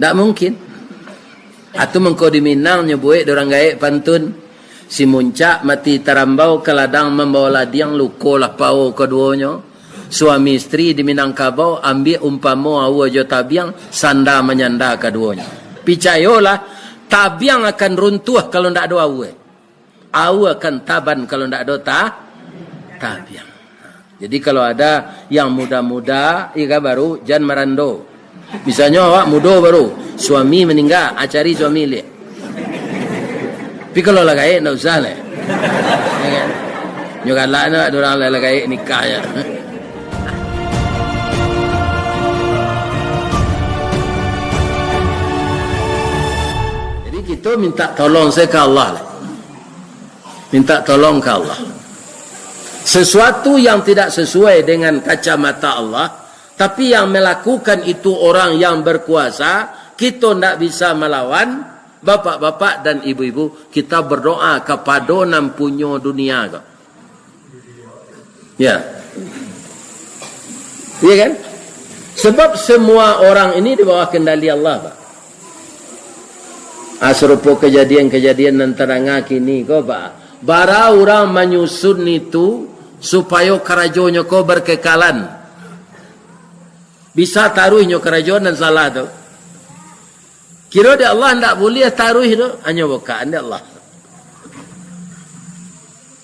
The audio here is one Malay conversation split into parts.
Tak mungkin. Atau mengko di Minang nyebuik dorang gaek pantun. Si muncak mati terambau ke ladang membawa ladiang luko lah pau keduanya. Suami istri di Minangkabau ambil umpama awa jo tabiang sanda menyanda keduanya. Picayolah tabiang akan runtuh kalau ndak ada awa. Awa akan taban kalau ndak ada tabiang. Jadi kalau ada yang muda-muda ika baru jan merando. Misalnya awak muda baru suami meninggal acari suami lihat. Tapi kalau lagi ndak usah lah. Ya kan? Nyokalah nak orang lagi nikahnya. Kita minta tolong saya ke Allah lah. Minta tolong ke Allah. Sesuatu yang tidak sesuai dengan kacamata Allah, tapi yang melakukan itu orang yang berkuasa, kita tidak bisa melawan. Bapak-bapak dan ibu-ibu, kita berdoa kepada nam punya dunia. Ya. Iya kan? Sebab semua orang ini di bawah kendali Allah, Pak. Serupa kejadian-kejadian antara kini kau Pak. Bara orang menyusun itu supaya kerajaan kau berkekalan. Bisa taruhnya kerajaan dan salah tu. Kira dia Allah tidak boleh taruh itu hanya bukaan dia Allah.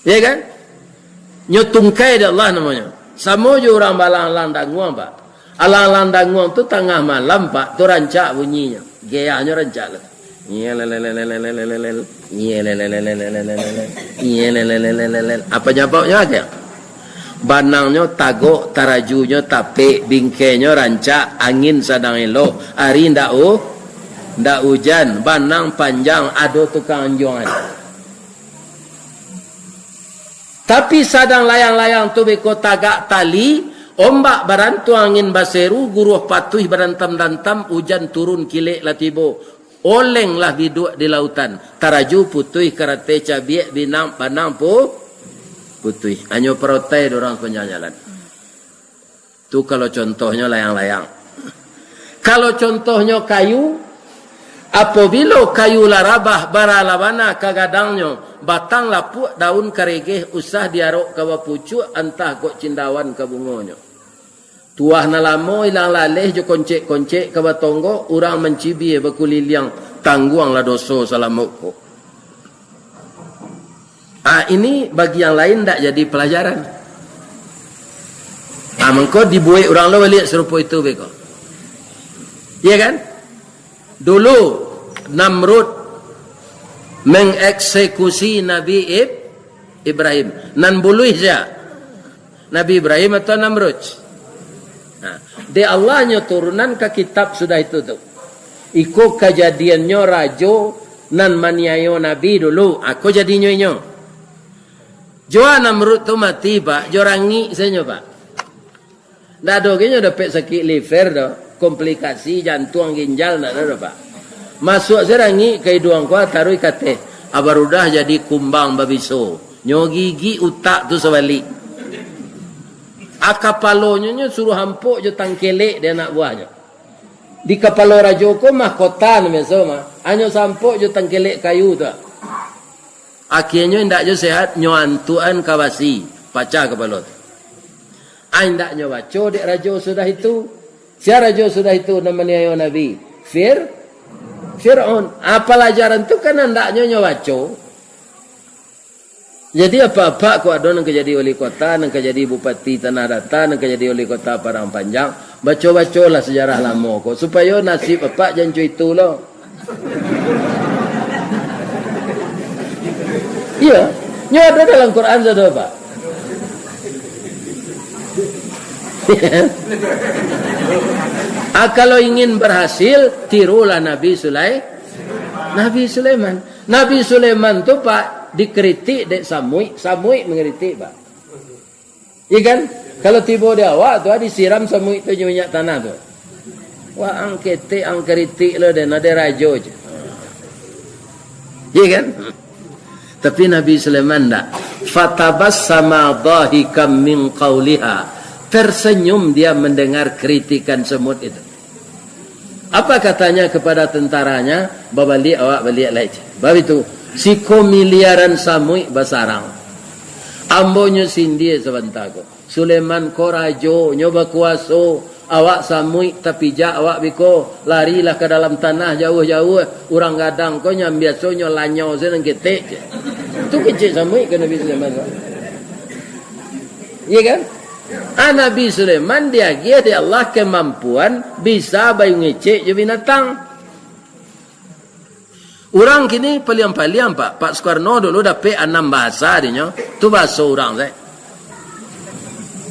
Ya kan? Nyotungkai dia Allah namanya. Sama je orang balang-alang danguang Pak. Alang-alang danguang tu tengah malam Pak. Tu rancak bunyinya. Gayanya rancak lah. Apa jawabnya aja? Banangnya tagok, tarajunya tape, bingkainya rancak, angin sedang elok, hari ndak hujan, banang panjang, ada tukang anjongan. Tapi sedang layang-layang tu beko tagak tali, ombak barantu angin baseru, guruh patuh barantam-dantam, hujan turun kilek latibo. Olenglah biduk di lautan. Taraju putui karate cabiak binang panang putui. Hanya perotai orang penyanyalan. Tu kalau contohnya layang-layang. Kalau contohnya kayu, apabila kayu larabah baralabana kagadangnya batang lapuk daun karegeh usah diarok kawa pucuk entah kok cindawan ke bungonya. Tuah na lamo ilang laleh jo koncek-koncek ke batonggo urang mencibi bekuliliang tangguang la doso salamoko. Ini bagi yang lain tak jadi pelajaran. Mengko dibuai orang lain lihat serupa itu beko. Iya kan? Dulu Namrud mengeksekusi Nabi Ibrahim. Nan buluh saja. Nabi Ibrahim atau Namrud? De Allahnya turunan ke kitab sudah itu tu. Iko kejadiannya rajo nan maniayo Nabi dulu. Aku jadinya inyo. Joa Namrud tu mati Pak. Jorangi saja Pak. Dah ada kena dapat sakit liver dah. Komplikasi jantung ginjal tak ada Pak. Masuk serangi ke hidung kau taruh kate. Abarudah jadi kumbang babiso. Nyo gigi utak tu sebalik. Kapalonya suruh hampuk je tangkelek dia nak buahnya. Di kapalo rajo ko mahkota namanya mah. Hanya sampuk je tangkelek kayu tu. Akhirnya ndak je sehat nyo antuan kawasi paca kapalo. Ndak nyo baca dek rajo sudah itu. Siapa rajo sudah itu namanya Nabi Fir'aun. Pelajaran tu kan ndaknya nyo baca. Jadi apa-apa kau ada nak jadi wali kota, nak jadi bupati Tanah Datar, nak jadi wali kota Padang Panjang, baca-bacalah sejarah lama kau supaya nasib apa jancu itu loh. Iya, nyo ada dalam Quran sudah Pak. Kalau ingin berhasil, tirulah Nabi Sulaiman. Nabi Sulaiman tu Pak dikritik dek Samuik mengkritik Pak. Iya kan? Kalau tiba dia awak tu disiram Samuik tu minyak tanah tu. Wah angkete angkritik lo dan ada rajo je. Iya kan? Tapi Nabi Sulaiman tak. Fatabassama dhahikam min qawliha. tersenyum dia mendengar kritikan semut itu. Apa katanya kepada tentaranya? Babalik awak balik lagi. Bab itu siko miliaran samui basarang. Ambonyo sindi sebentar ko. Sulaiman ko rajo nyoba kuaso awak samui tapi jak awak biko larilah ke dalam tanah jauh-jauh urang gadang ko nyam biasonyo lanyo seneng ketek je. Tu kecil samui ke Nabi Sulaiman. Iya kan? Nabi Sulaiman dia Allah kemampuan bisa bayu ngecek je binatang. Orang kini paliang-paliang Pak Soekarno dulu dapat 6 bahasa dia. Tu bahasa orang saya.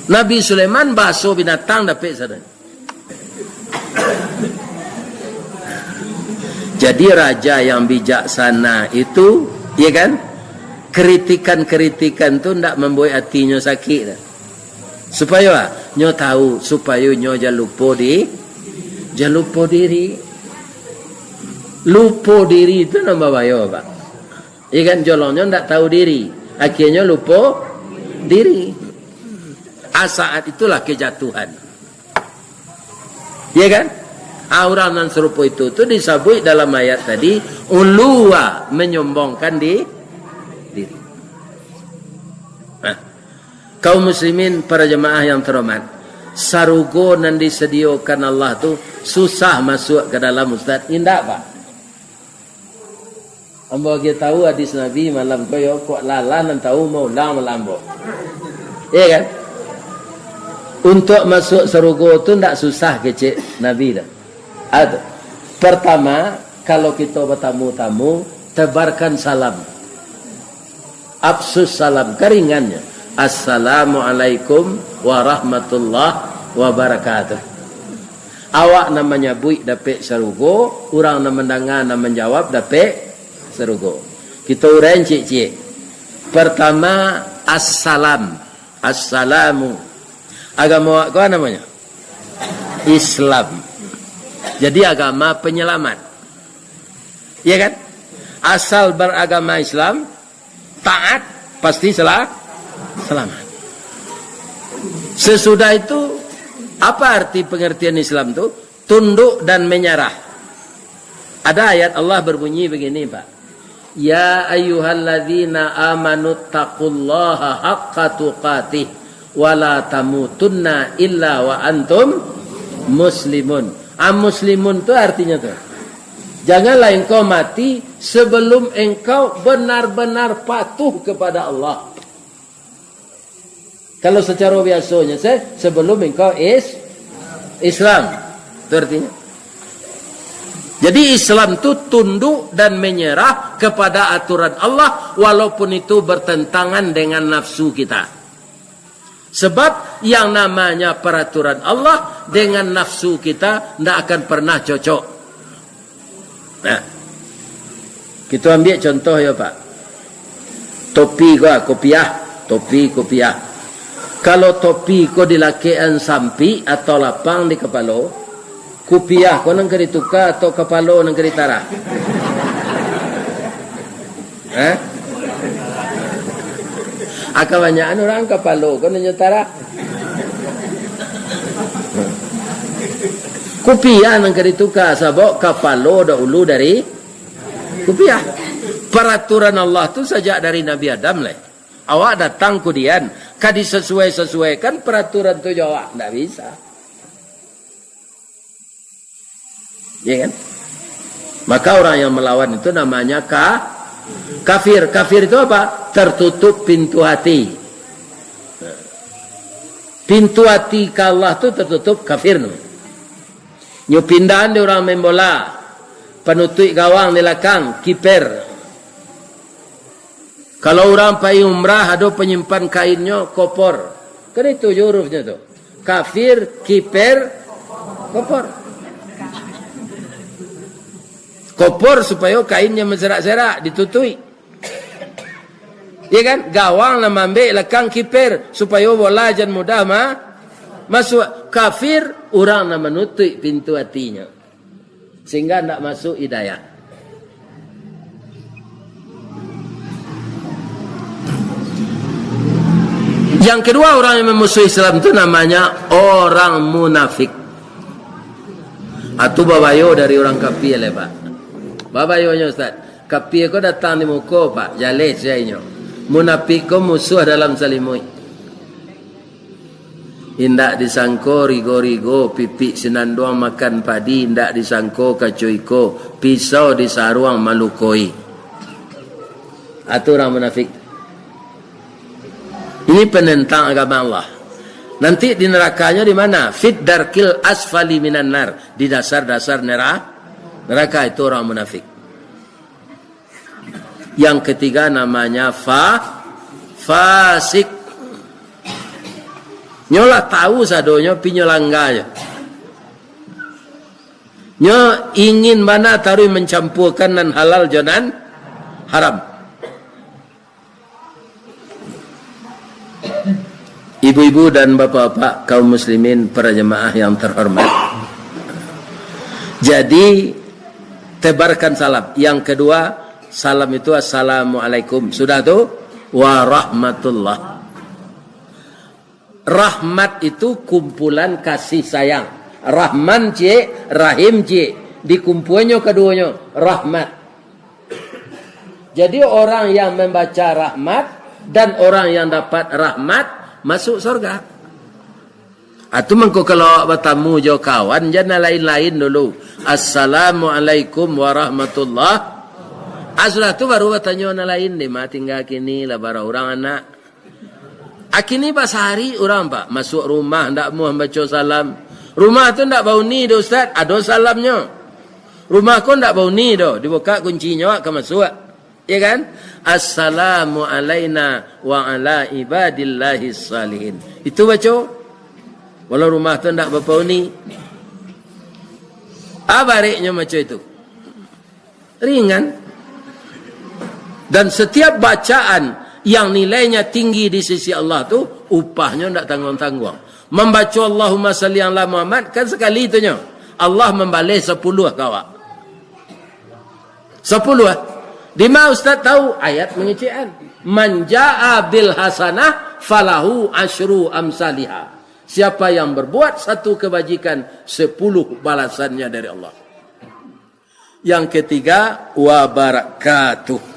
Nabi Sulaiman bahasa binatang dapat sana. Jadi raja yang bijaksana itu, ya kan? Kritikan-kritikan tu ndak membuat hatinya sakit dah. Supaya nyo tahu, supaya nyo jangan lupa diri. Lupa diri itu nama bahaya Pak. Ya kan, jolongnya ndak tahu diri, akhirnya lupa diri. Saat itulah kejatuhan. Ya kan? Orang yang serupa itu disebut dalam ayat tadi, uluwa menyombongkan diri. Kaum muslimin para jemaah yang terhormat, sarugo yang disediakan Allah tu susah masuk ke dalam Ustaz. Indah Pak. Ambo kita tahu hadis Nabi malam koyo kok lala nan tahu mau lang melambo. Iya kan? Untuk masuk sarugo tu ndak susah kecil Nabi dah. Ada. Pertama, kalau kita bertamu-tamu, tebarkan salam. Absus salam keringannya. Assalamualaikum warahmatullahi wabarakatuh. Awak namanya buik dapat sarugo, orang nama mendengar nama menjawab dapat sarugo. Kita urai cik-cik. Pertama, assalam. Assalamu. Agama awak apa namanya? Islam. Jadi agama penyelamat. Ya kan? Asal beragama Islam, taat pasti selamat. Sesudah itu, apa arti pengertian Islam itu? Tunduk dan menyerah. Ada ayat Allah berbunyi begini Pak. Ya ayyuhalladzina amanu taqullaha haqqa tuqatih wa la tamutunna illa wa antum muslimun. Muslimun itu artinya tuh, janganlah engkau mati sebelum engkau benar-benar patuh kepada Allah. Kalau secara biasanya sebelum engkau Islam, itu artinya. Jadi Islam itu tunduk dan menyerah kepada aturan Allah walaupun itu bertentangan dengan nafsu kita. Sebab yang namanya peraturan Allah dengan nafsu kita tidak akan pernah cocok. Nah, kita ambil contoh ya Pak. Topi kopiah. Kalau topi ko dilakian sampi atau lapang di kepala, kopiah ko nang kerituka atau kepala nang keritara. Kebanyakan orang kepala ko nang utara. Kopiah nang kerituka sabok kepala dahulu dari kopiah. Peraturan Allah tu sejak dari Nabi Adam lah. Awak datang kemudian kadi sesuaikan peraturan tu jawab tidak bisa. Ya kan? Maka orang yang melawan itu namanya kafir. Kafir itu apa? Tertutup pintu hati. Pintu hati ke Allah itu tertutup, kafir. Nyu pindahan di orang main bola, penutup gawang di belakang, kiper. Kalau orang pergi umrah ada penyimpan kainnya kopor. Kan itu hurufnya tu. Kafir, kiper, kopor. Kopor supaya kainnya menserak-serak, ditutui. Ya kan? Gawang nama ambil lekang kiper supaya bola jangan mudah masuk. Kafir orang nama menutup pintu hatinya sehingga tidak masuk hidayah. Yang kedua, orang yang memusuhi Islam itu namanya orang munafik. Atau babayo dari orang kapi le Pak. Babayonya Ustaz. Kapi ko datang di muka Pak. Jale saya munafik ko musuh dalam salimui. Indak disangko rigo-rigo pipi sinanduang makan padi, indak disangko kacuiko pisau disaruang malukoi. Itu orang munafik. Ini penentang agama Allah. Nanti di nerakanya di mana? Fit darkil asfali minan nar, di dasar-dasar neraka itu orang munafik. Yang ketiga namanya fasik. Nyolah tahu sadonya pinyolangganya. Nyo ingin mana taruh mencampurkan nan halal jonan haram. Ibu-ibu dan bapak-bapak kaum muslimin para jemaah yang terhormat. Jadi tebarkan salam. Yang kedua, salam itu assalamualaikum. Sudah tuh? Warahmatullah. Rahmat itu kumpulan kasih sayang. Rahman C, Rahim C. Dikumpulnya keduanya rahmat. Jadi orang yang membaca rahmat dan orang yang dapat rahmat masuk surga. Atau mengko kalau bertamu jauh kawan jangan lain-lain dulu. Assalamualaikum warahmatullah. Sudah tu baru bertanya lain deh. Tinggal kini lah bara orang anak. Akini bahasa hari orang Pak masuk rumah ndak mau baca salam. Rumah tu ndak bau ni dah Ustaz, ada salamnya. Rumah kau ndak bau ni dah, dibuka kuncinya ke masuk. Ya kan? Assalamu alaina wa ala ibadillahis salihin. Itu baca. Walau rumah tu ndak bau ni. Baliknya macam itu. Ringan. Dan setiap bacaan yang nilainya tinggi di sisi Allah tu upahnya tidak tanggung-tanggung. Membaca Allahumma salli ala Muhammad kan sekali itunya. Allah membalas 10 kawak. 10. Di mana Ustaz tahu ayat mengecekan. Man jaa bil hasanah falahu asyru amsalihah. Siapa yang berbuat satu kebajikan 10 balasannya dari Allah. Yang ketiga wa barakatuh.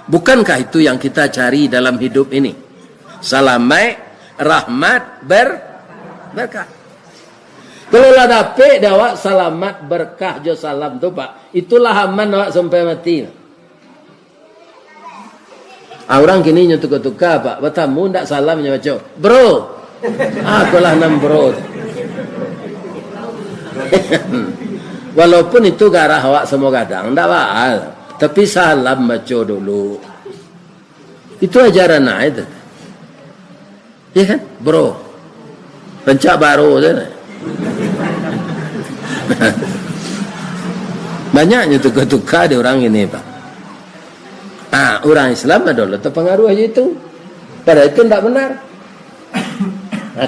Bukankah itu yang kita cari dalam hidup ini? Salamai, rahmat, berkah. Kalau lah dapat awak salamat berkah jo salam tu Pak. Itulah aman awak sampai mati. Orang kini nyetuk-tukar Pak. Bertamu ndak salamnya macam. Bro. Akulah nam bro. Walaupun itu garah awak semua kadang ndak baal. Tapi salam baca dulu. Itu ajaran itu. Ya kan? Bro. Pencak baru tu. Banyaknya tukar-tukar di orang ini Pak. Orang Islam adalah terpengaruh aja itu. Padahal itu tidak benar.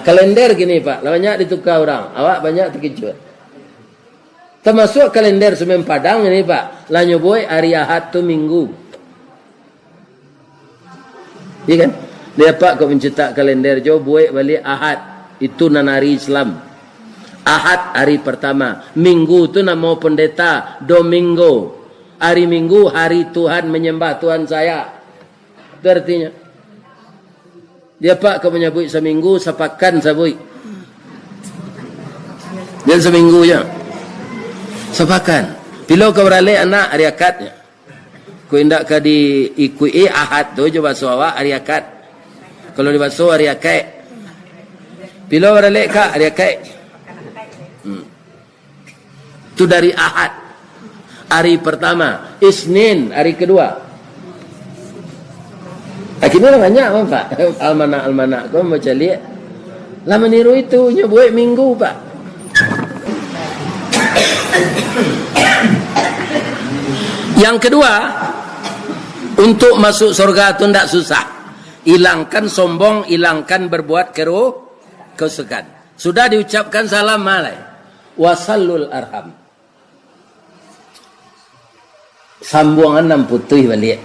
Kalender gini Pak. Banyak ditukar orang. Awak banyak terkejut. Termasuk kalender Semen Padang ini Pak. Lanyo boy hari Ahad tu minggu. Iya kan? Dia Pak kau mencetak kalender jo boy balik Ahad. Itu nanari Islam. Ahad hari pertama. Minggu tu nama pendeta Domingo. Hari Minggu hari Tuhan menyembah Tuhan saya. Itu artinya. Dia Pak kau menyebut seminggu sepakan sabui. Dan seminggu je. Sepakan. Bila kau beralih anak hari akadnya. Kau indak ka diikui Ahad tu je basuh awak hari akad. Kalau dibasuh hari akad. Bila beralih ka hari akad. Itu dari Ahad. Hari pertama. Isnin hari kedua. Akhirnya banyak Pak. Almanak kau baca lihat. Lah meniru itu nyebuat minggu Pak. Yang kedua, untuk masuk surga itu tidak susah. Hilangkan sombong, hilangkan berbuat kerusakan. Sudah diucapkan salam malai. Wasallul arham. Sambungan 6 putih balik.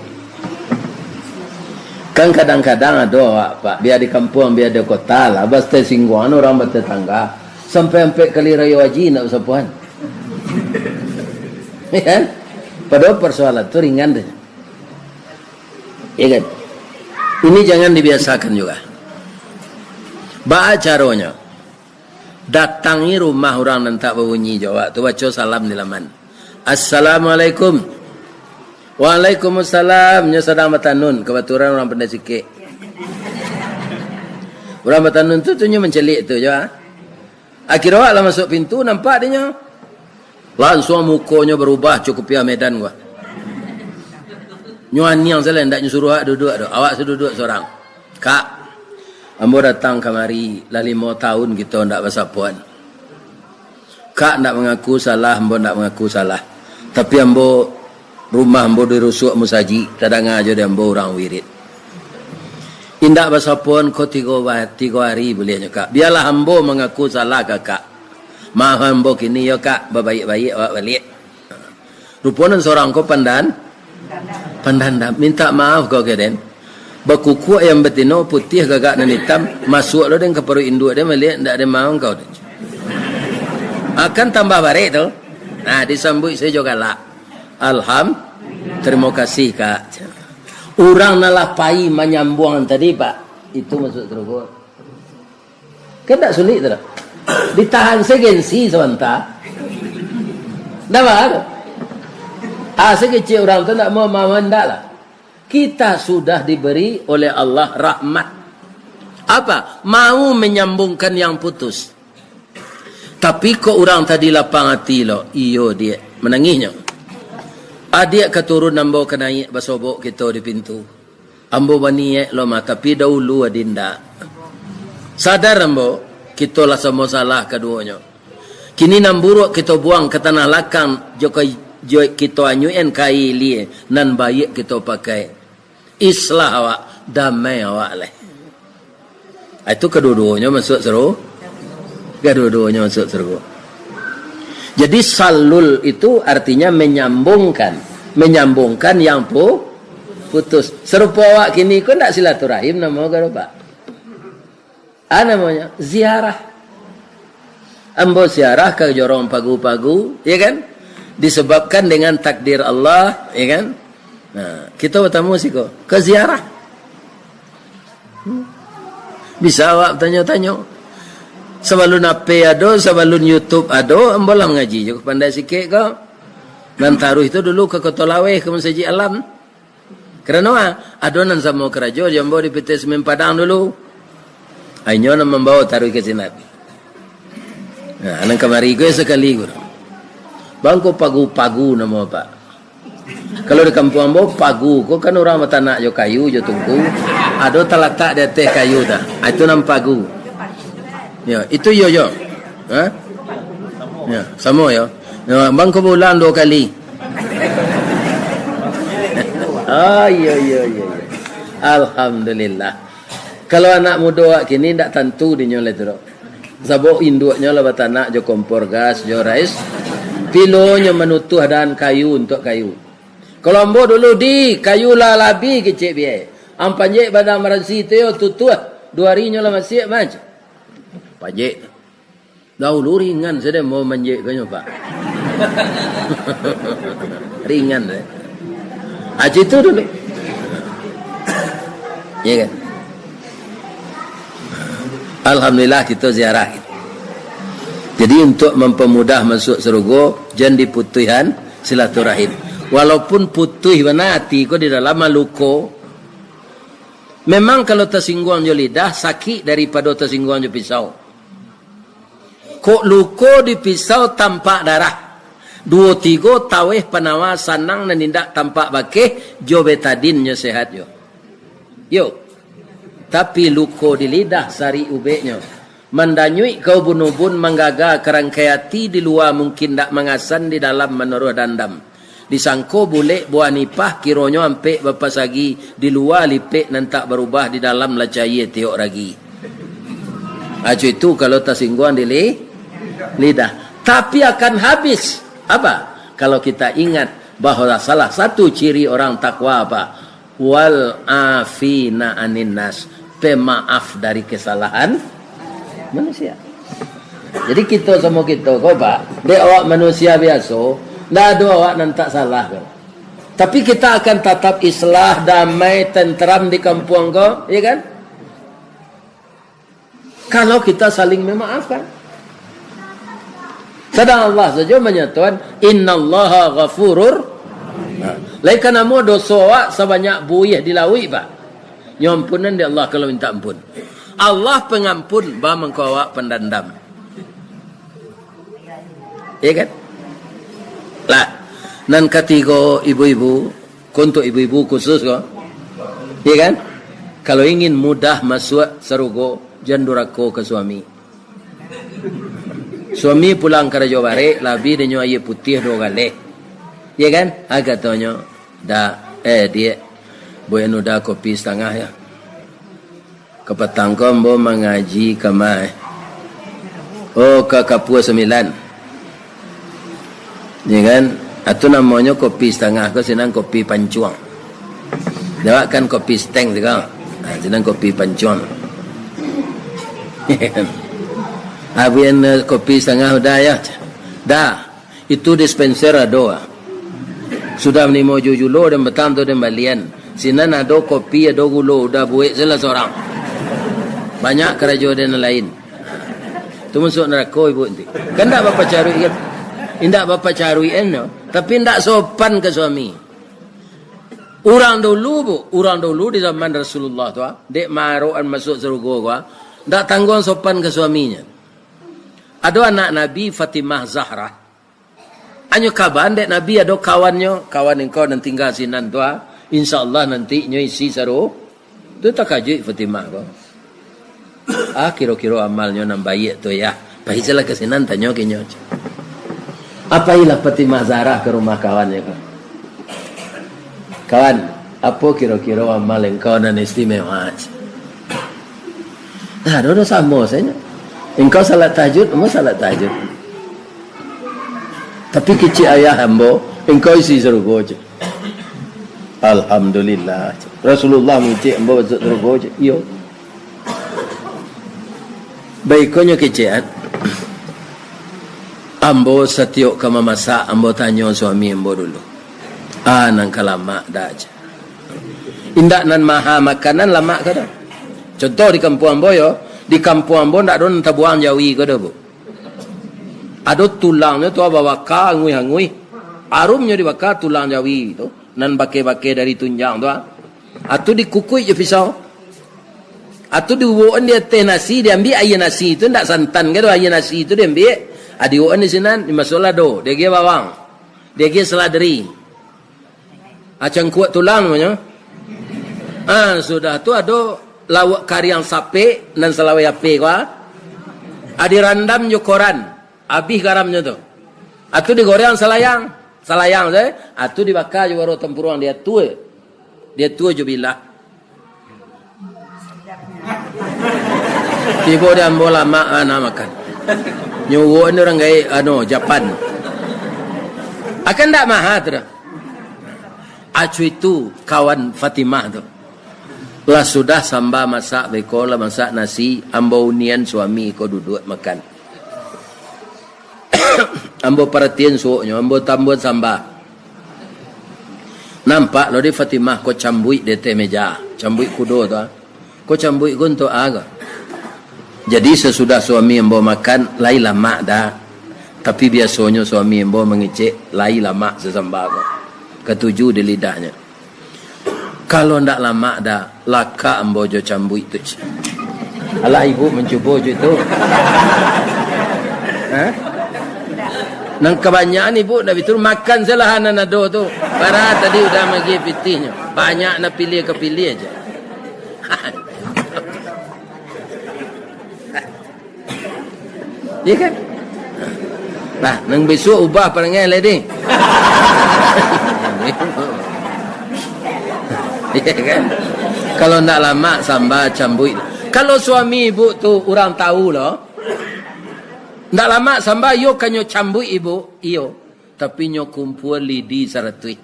Kan kadang-kadang ada Pak, biar di kampung, biar di kota lah. Basta singgungan orang bertetangga. Sampai kali raya haji nak bersapuan. Ya kan? Padahal persoalan itu ringan deh. Ya kan? Ini jangan dibiasakan juga. Baca caranya. Datangi rumah orang yang tak berbunyi jawab. Tu baca salam di laman. Assalamualaikum. Waalaikumsalam. Nya sedang bertanun. Kebetulan orang pandai sikit. Orang bertanun tu nya mencelik tu je. Akhirnya lah masuk pintu nampak dia. Langsung mukanya berubah cukup pia medan gua. Nyuan yang saya hendak nyuruh duduk tu. Awak seduduk seorang. Kak, ambo datang kemari lah 5 tahun kita ndak bersapuan. Kak ndak mengaku salah, ambo ndak mengaku salah. Tapi ambo rumah ambo dirusuk musaji, kadang aja dia ambo orang wirid. Indak bersapuan ko 3 hari bolehnya Kak. Biarlah ambo mengaku salah Kak. Maaf ambo kini ya Kak, baik-baik awak balik. Rupanya seorang ko pandan minta maaf kau keden. Bakuku yang betino putih gagak dan hitam masuk lo dan ke perut induk dia melihat ndak ada mau kau. Akan tambah barik tu. Nah, disambut saya juga lah. Terima kasih Kak. Orang nalapai menyambung tadi Pak. Itu masuk terus. Kan tak sulit tu. Ditahan segensi sebentar. Dah bahagia. Sekecil orang tu tak mau mendak lah. Kita sudah diberi oleh Allah rahmat. Apa? Mau menyambungkan yang putus. Tapi kok orang tadi lapang hati lo. Iyo dia. Menangisnya. Adik keturun ambo kenaik basobok kita di pintu. Ambo baniek lo mah. Tapi dahulu adinda. Sadar ambo. Kita lah semua salah keduanya. Kini namburuk kita buang ke tanah lakang. Jokai kita anyuin kai lie nan baik kita pakai islah awak damai awak leh. Itu kedua-duanya masuk seru. Kedua-duanya masuk seru. Jadi salul itu artinya menyambungkan yang putus. Serupa awak kini kau nak silaturahim nama kau Pak. Namanya ziarah. Ambo ziarah ke jorong pagu-pagu, ya kan? Disebabkan dengan takdir Allah, ya kan? Nah, kita bertemu sih kok ke ziarah. Bisa awak tanya-tanya. Sebelum apa ada, sebelum YouTube ada, ambolah mengaji juga pandai sikit kok. Dan taruh itu dulu ke Kota Laweh ke Masjid Alam. Kerana adonan sama kerajo jambo di PT Semen Padang dulu. Ayo nak membawa taruh ke sini. Nah, anak kemari gue sekali gue. Bangko pagu-pagu nama Pak. Kalau di kampung ambo pagu, kau kan orang mata nak jo kayu jo tungku. Ada terletak di atas kayu dah. Itu nama pagu. Ya, itu yo. Ha? Ya, sama ya. Ya, bangko bulan 2 kali. Yo. Alhamdulillah. Kalau anak muda kini ndak tentu dinyoleh tu. Sebab induknya lah batanak jo kompor gas, jo rais. Pilonya menutuh dan kayu untuk kayu. Kalau ambo dulu di kayu lah labi kecik biaya. Ampanjek badan meransi tu yo tutuh. 2 harinya lah masih macam. Panjek. Dahulu ringan saya mau manjek kanya Pak. Ringan deh. Aji tu dulu. Ya kan? Alhamdulillah kita ziarah. Jadi untuk mempermudah masuk surga, jangan diputuhan silaturahim. Walaupun putuh benar hati kau di dalam maluko. Memang kalau tersinggung jo lidah sakit daripada tersinggung jo pisau. Kok luko di pisau tampak darah. 2-3 taweh penawa sanang dan tindak tampak bakeh jo betadinnya sehat jo. Yo. Tapi luko di lidah sari ubeknya. Mendanyui kau bunubun menggaga kerangkaiati di luar mungkin tak mengasan di dalam menaruh dandam. Disangko boleh buah nipah kironyo ampe bapa sagi di luar lipek nan tak berubah di dalam lacai tiok ragi. Acu itu kalau tersinggung di lidah. Tapi akan habis. Apa? Kalau kita ingat bahawa salah satu ciri orang takwa apa? Wal afina anin nas. Pemaaf dari kesalahan manusia. Jadi kita semua kita kau pak, dia awak manusia biasa, dah ada awak nan tak salah kau. Tapi kita akan tetap islah, damai, tenteram di kampung kau, ya kan? Kalau kita saling memaafkan. Sedang Allah saja menyatakan, Innallaha ghafurur. Lain kerana mu dosa awak sebanyak buyah dilawi pak. Nyampunan di Allah kalau minta ampun. Allah pengampun, bah mengkau awak pendendam. Ya kan? Lah, nan ketiga ibu-ibu, untuk ibu-ibu khusus kok. Ya kan? Kalau ingin mudah masuk surga, jangan durhaka ke suami. Suami pulang ke Raja Barik, labih dia air putih 2 kali. Ya kan? Katanya, dia boleh nuda kopi setengah ya. Kepetang kau mengaji kemai. Oh, ke Kapua 9. Ya kan? Itu namanya kopi setengah ke senang kopi pancuang. Dia kan kopi steng juga. Senang kopi pancuang. Abian kopi setengah udah ya. Dah. Itu dispenser ada. Sudah menimo jujulo dan betam tu dan balian. Sinan ada kopi, ada gula, udah buat salah seorang. Banyak kerajaan lain. Tu masuk neraka ibu nanti. Kan tak bapa cari kan? Indak bapa cari no. Tapi indak sopan ke suami. Orang dulu di zaman Rasulullah tu, dek maruan masuk surga gua, ndak tanggung sopan ke suaminya. Ada anak Nabi Fatimah Zahra. Anyo kaban dek Nabi ada kawan engkau nan tinggal sinan tu, insyaallah nanti nyo isi saru. Tu tak kaji Fatimah ko. Kira-kira amalnya nang baik tu ya. Pahijalah ke sinan tanyo kinyo. Apa ilah Fatimah Zahra ke rumah kawannya ko? Kawan, apa kira-kira amal engkau nan istimewa? Dah, ada sama saja. Engkau salat tahajud, kamu salat tahajud. Tapi kecil ayah hamba, engkau isi surga je. Alhamdulillah. Rasulullah mengucap hamba masuk surga je. Iyo. Baiknya kecil. Ambo setiap kama masak, ambo tanya suami ambo dulu. Nang kalama dah aja. Indak nan maha makanan lama ke dah. Contoh di kampung ambo yo, di kampung ambo ndak don tabuang jawi ke dah bu. Ada tulangnya tu bawa ka ngui-ngui. Arumnya dibakar tulang jawi tu, nan bake-bake dari tunjang tu. Atu dikukui je pisau. Atu diuon dia teh nasi, dia ambil air nasi tu ndak santan ke dah air nasi tu dia ambil. Adiuan di sinan di masolah do, dia ge bawang. Dia ge seladri. Acang kuat tulang namanya. Sudah tu ada lawak kariang sape dan selawai ape kwa. Adi randam jo koran. Habis garamnya tu. Atu digoreng selayang saya. Atu dibakar jo waro tempurung dia tua. Dia tua jo bilah. Tiba dia bola mak makan. Nyuwon orang gaya Japan. Akan tak mahal tu. Acu itu kawan Fatimah tu. Lah sudah samba masak bekola masak nasi, ambo unian suami ko duduk makan. Ambo perhatian suoknya, ambo tambah samba. Nampak lo di Fatimah ko cambui di teh meja, cambui kudo tu. Ko cambui gunto aga. Jadi sesudah suami ambo makan, lai lama dah. Tapi biasanya suami ambo mengecek, lai lama sesamba ko. Ketujuh di lidahnya. Kalau ndak lama dah, laka ambo jo cambui tu. Alah ibu mencuba je tu. Nang kebanyakan ibu dah betul makan salah anak nado tu. Para tadi udah magi pitihnya. Banyak nak pilih kepilih aja. Ya kan? Nah, nang besok ubah perangai lagi. Ya kan? Kalau nak lama samba cambui. Kalau suami ibu tu orang tahu loh. Nak lama samba yo kanyo cambui ibu, iyo. Tapi nyo kumpul lidi saratui.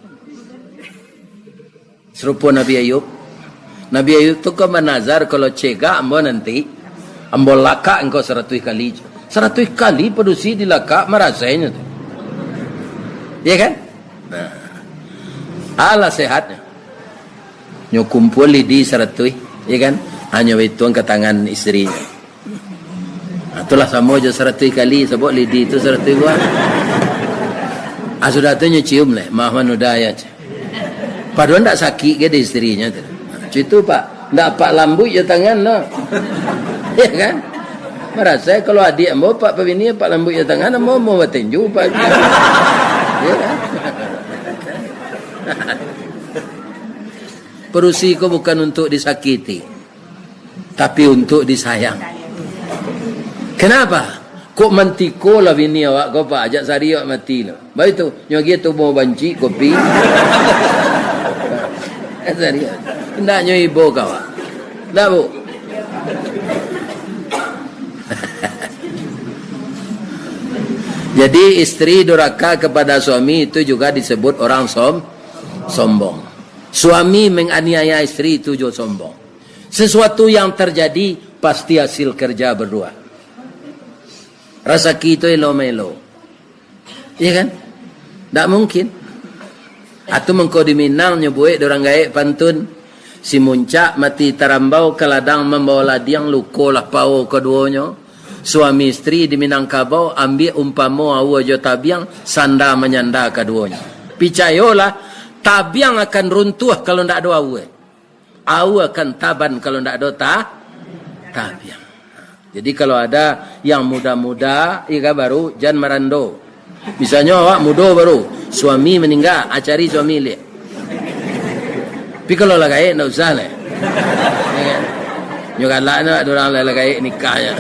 Serupa Nabi Ayub. Nabi Ayub tu kan menazar kalau cegah ambo nanti ambo laka engkau saratui kali. 100 kali produksi dilakak merasainya tu. Ya kan? Nah, ala sehatnya. Nyo kumpul lidi 100, ya kan? Hanya hitung ke tangan isterinya. Itulah sama je 100 kali sebab lidi itu 100 buah. Sudah tu nyo cium leh, mah manudaya. Padahal tak sakit ke di isterinya tu. Itu pak, tak pak lambut je tangan no. Ya kan? Merasa kalau adik ambo pak pebini pak lambut je tangan ambo mau bertinju pak. Ya kan? Perusi ko bukan untuk disakiti, tapi untuk disayang. Kenapa? Kok mantiko lah bini awak kau pak ajak sari awak mati lah. Baik tu, nyogi tu mau banci kopi. Sari. Ndak nyoi ibu kau. Ndak bu. Jadi istri durhaka kepada suami itu juga disebut orang sombong. Suami menganiaya istri itu juga sombong. Sesuatu yang terjadi pasti hasil kerja berdua. Rasa kita elo-melo. Iya kan? Tak mungkin. Atau mengko di Minang nyebuik dorang gaek pantun. Si muncak mati terambau ke ladang membawa ladiang lukolah pau keduanya. Suami istri di Minangkabau ambil umpamo awa jo tabiang sanda menyanda keduanya. Picayolah tabiang akan runtuh kalau tidak ada awa. Awa akan taban kalau tidak ada tabiang. Jadi kalau ada yang muda-muda, ika baru jangan merando. Misalnya awak muda baru, suami meninggal, acari suami lihat. Tapi kalau lagi nak usah lah. Nyukat lah nak orang lagi nikahnya.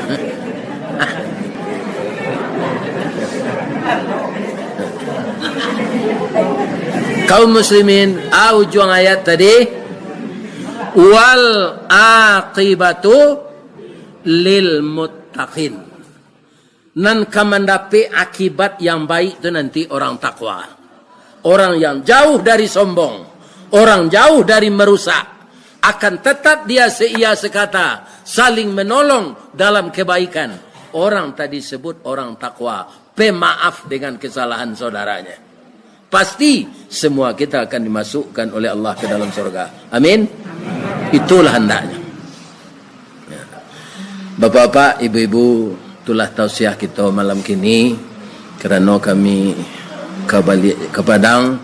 Kaum muslimin, ujung ayat tadi, wal aqibatu lil muttaqin. Nan kamandapi akibat yang baik itu nanti orang takwa. Orang yang jauh dari sombong, orang jauh dari merusak, akan tetap dia seia sekata, saling menolong dalam kebaikan. Orang tadi sebut orang takwa, pemaaf dengan kesalahan saudaranya. Pasti semua kita akan dimasukkan oleh Allah ke dalam surga. Amin. Itulah hendaknya. Bapak-bapak, ibu-ibu, itulah tausiah kita malam kini. Kerana kami ke Padang,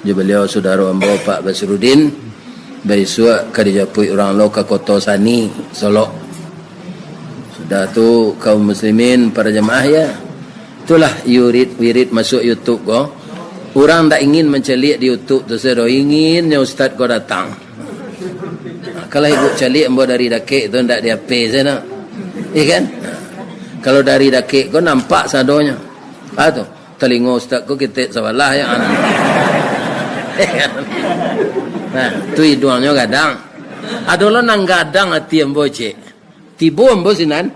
beliau saudara ambo Pak Basrudin, besok kerjapui orang lo ke Kota Sani, Solo. Sudah tu kaum muslimin para jemaah ya. Itulah wirid masuk YouTube ko. Orang tak ingin mencelik di YouTube tu saya inginnya ustaz kau datang. Kalau ibu celik ambo dari dakik tu ndak dia pay sana. Iya kan? Kalau dari dakik kau nampak sadonya. Tu telinga ustaz kau kita sabalah yang anak. Nah, tu hidungnya gadang. Adolah nang gadang hati ambo cek. Tibo ambo sinan.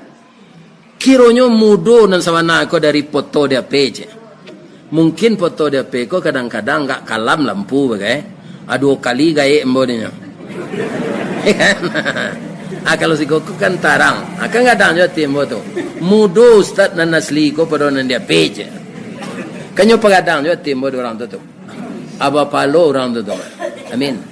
Kironyo mudo nan sawana ko dari foto dia page. Mungkin foto dia peko kadang-kadang enggak kalam lampu bagai. Aduh kali gaye embodinya. Kalau si koko kan tarang. Akan kadang juga timbo tu. Mudo ustaz nan asli ko pada nan dia page. Kanyo pagadang juga timbo orang tu. Aba palo orang tu. Amin.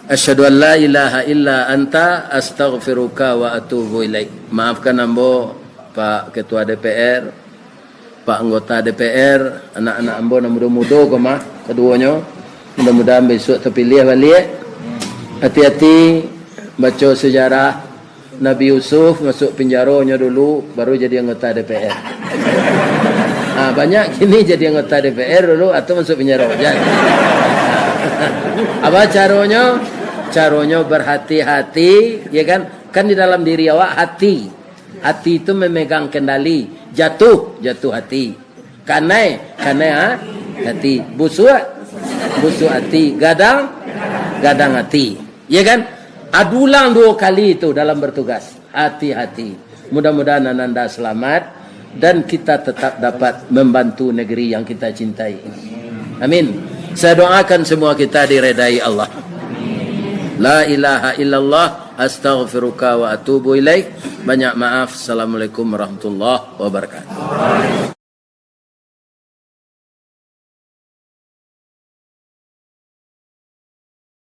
Asyhadu an la ilaha illa anta astaghfiruka wa atubu ilaik. Maafkan ambo Pak Ketua DPR, Pak anggota DPR, anak-anak ambo yang muda-muda ke mah keduanya. Mudah-mudahan besok terpilih balik. Hati-hati baca sejarah Nabi Yusuf masuk penjaranya dulu baru jadi anggota DPR. Banyak kini jadi anggota DPR dulu atau masuk penjara. Apa caranya? Caranya berhati-hati, ya kan? Kan di dalam diri awak hati. Hati itu memegang kendali. Jatuh hati. Kanai hati. Busuk hati. Gadang hati. Ya kan? Adulang 2 kali itu dalam bertugas. Hati-hati. Mudah-mudahan anda selamat dan kita tetap dapat membantu negeri yang kita cintai. Amin. Saya doakan semua kita diredai Allah. La ilaha illallah astaghfiruka wa atubu ilaik. Banyak maaf. Assalamualaikum warahmatullahi wabarakatuh.